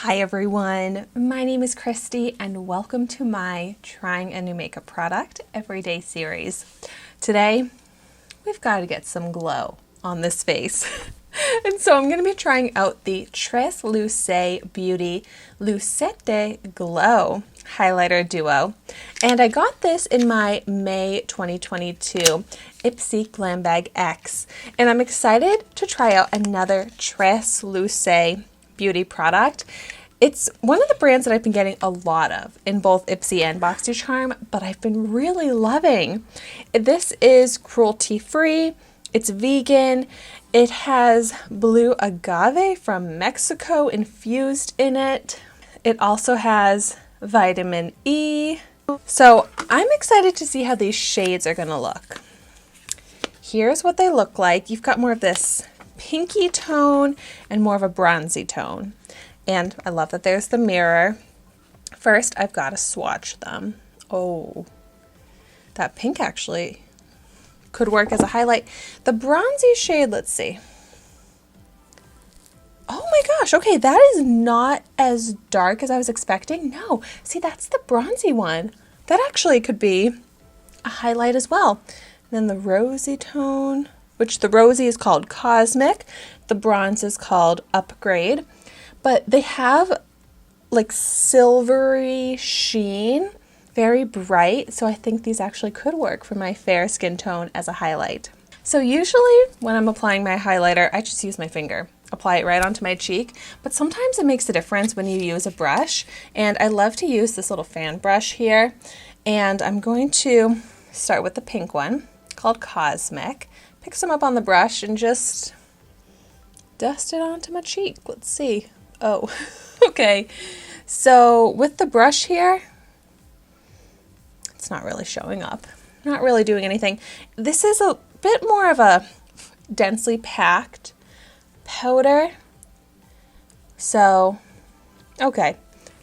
Hi everyone, my name is Christy and welcome to my Trying a New Makeup Product Everyday series. Today, we've got to get some glow on this face. And so I'm going to be trying out the Tresluce Beauty Lucete Glow Highlighter Duo. And I got this in my May 2022 Ipsy Glam Bag X. And I'm excited to try out another Tresluce beauty product. It's one of the brands that I've been getting a lot of in both Ipsy and BoxyCharm, but I've been really loving. This is cruelty free, it's vegan, it has blue agave from Mexico infused in it. It also has vitamin E. So I'm excited to see how these shades are gonna look. Here's what they look like. You've got more of this pinky tone and more of a bronzy tone. And I love that there's the mirror. First, I've got to swatch them. Oh, that pink actually could work as a highlight. The bronzy shade, let's see. Oh my gosh, okay, that is not as dark as I was expecting. No, see, that's the bronzy one. That actually could be a highlight as well. And then the rosy tone, which the rosy is called Cosmic, the bronze is called Upgrade, but they have like silvery sheen, very bright, so I think these actually could work for my fair skin tone as a highlight. So usually when I'm applying my highlighter, I just use my finger, apply it right onto my cheek, but sometimes it makes a difference when you use a brush, and I love to use this little fan brush here, and I'm going to start with the pink one called Cosmic. Pick some up on the brush and just dust it onto my cheek. Let's see. Oh, okay. So with the brush here, it's not really showing up. Not really doing anything. This is a bit more of a densely packed powder. So, okay.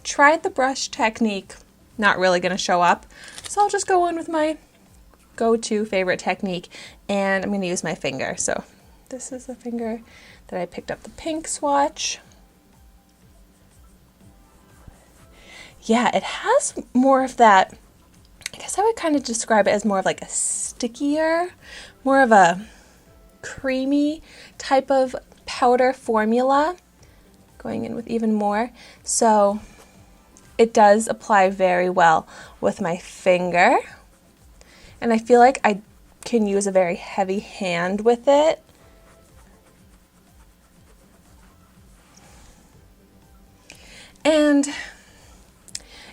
Tried the brush technique. Not really going to show up. So I'll just go in with my go-to favorite technique, and I'm going to use my finger. So this is the finger that I picked up the pink swatch. Yeah, it has more of that, I guess I would kind of describe it as more of like a stickier, more of a creamy type of powder formula, going in with even more. So it does apply very well with my finger. And I feel like I can use a very heavy hand with it. And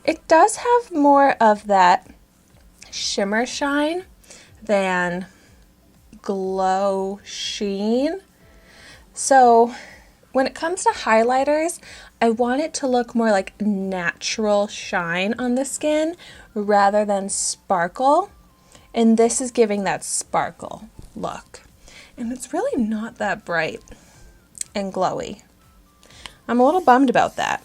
it does have more of that shimmer shine than glow sheen. So when it comes to highlighters, I want it to look more like natural shine on the skin rather than sparkle. And this is giving that sparkle look. And it's really not that bright and glowy. I'm a little bummed about that.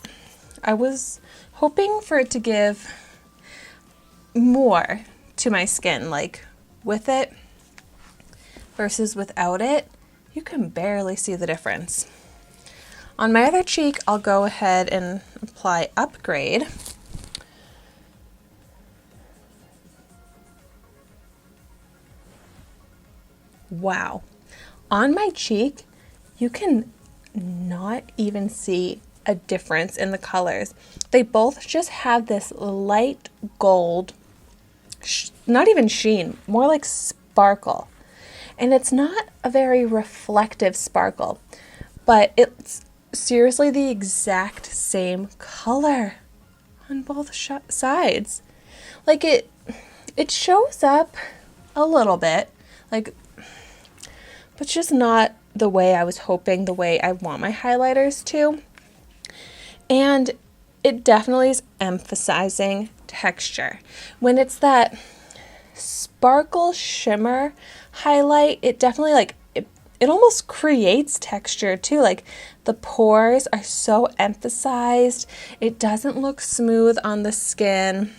I was hoping for it to give more to my skin, like with it versus without it. You can barely see the difference. On my other cheek, I'll go ahead and apply Upgrade. Wow. On my cheek, you can not even see a difference in the colors. They both just have this light gold, not even sheen, more like sparkle. And it's not a very reflective sparkle, but it's seriously the exact same color on both sides. Like it shows up a little bit, like, but just not the way I was hoping, the way I want my highlighters to. And it definitely is emphasizing texture. When it's that sparkle shimmer highlight, it definitely it almost creates texture too. Like the pores are so emphasized. It doesn't look smooth on the skin.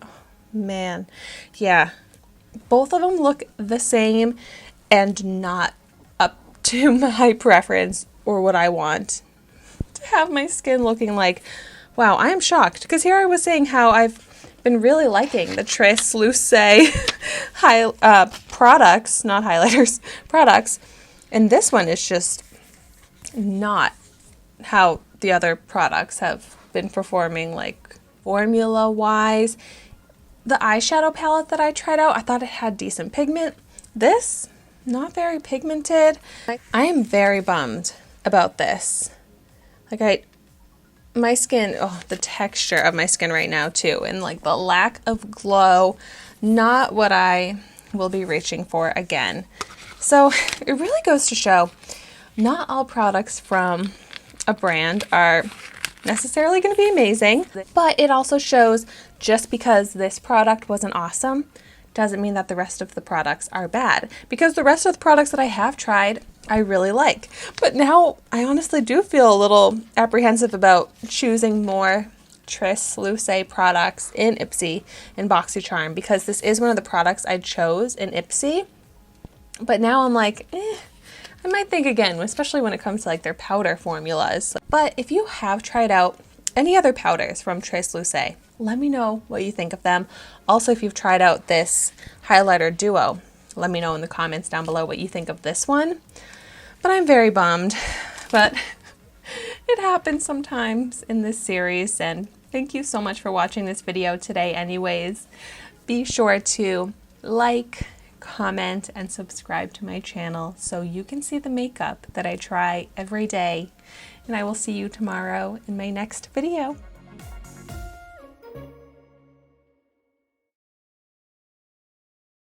Oh, man, yeah. Both of them look the same and not up to my preference or what I want. have my skin looking like, wow, I am shocked. Because here I was saying how I've been really liking the Tresluce products, not highlighters, products. And this one is just not how the other products have been performing, like formula-wise. The eyeshadow palette that I tried out, I thought it had decent pigment. This, not very pigmented. I am very bummed about this. Like my skin, oh, the texture of my skin right now too, and like the lack of glow, not what I will be reaching for again. So it really goes to show not all products from a brand are necessarily going to be amazing, but it also shows just because this product wasn't awesome doesn't mean that the rest of the products are bad, because the rest of the products that I have tried I really like. But now I honestly do feel a little apprehensive about choosing more Tresluce products in Ipsy and BoxyCharm, because this is one of the products I chose in Ipsy, but now I'm like, I might think again, especially when it comes to like their powder formulas. But if you have tried out any other powders from Tresluce, let me know what you think of them. Also, if you've tried out this highlighter duo, let me know in the comments down below what you think of this one. But I'm very bummed, but it happens sometimes in this series, and thank you so much for watching this video today anyways. Be sure to like, comment, and subscribe to my channel so you can see the makeup that I try every day. And I will see you tomorrow in my next video.